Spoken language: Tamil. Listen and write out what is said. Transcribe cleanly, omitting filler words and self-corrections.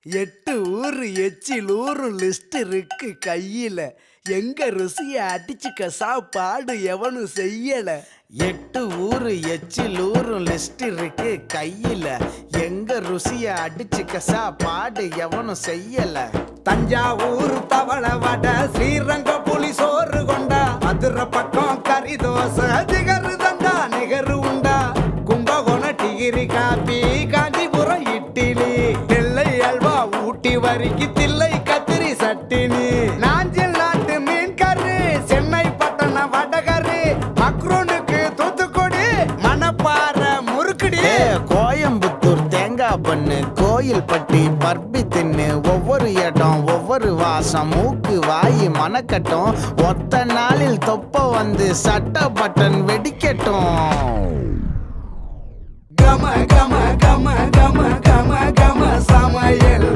8 ஊரு எச்சில் ஊரும் லிஸ்ட் இருக்கு கையில. எங்க ருசிய அடிச்சுக்க சாப்பாடு எவனும் செய்யல. 8 ஊரு எச்சில் ஊரும் லிஸ்ட் இருக்கு கையில. எங்க ருசிய அடிச்சுக்க சாப்பாடு எவனும் செய்யல. தஞ்சாவூர் தவளை வடை, ஸ்ரீரங்க புலி சோறு கொண்டா, மதுரை பக்கம் கறி தோசை, ஜிகரு தண்டா நிகரு உண்டா, கும்பகோணம் டிகிரி காப்பி, காஞ்சிபுரம் இட்லி, நெல்லை அல்வா ஊட்டி வரிக்கு தில்லை கத்திரி சட்டினி, நாஞ்சில் நாட்டு மீன் கறி, சென்னை பட்டணம் வடகரி, மக்ரூனுக்கு தூத்துக்குடி, மணப்பாறை முறுக்குடி, கோயம்புத்தூர் தேங்காய் பண்ணு, கோயில் பட்டி பர்பி தின்னு, ஒவ்வொரு இடம் ஒவ்வொரு வாசம், மூக்கு வாயி மணக்கட்டும், ஒத்த நாளில் தொப்ப வந்து சட்ட பட்டன் வெடிக்கட்டும். கம கம கம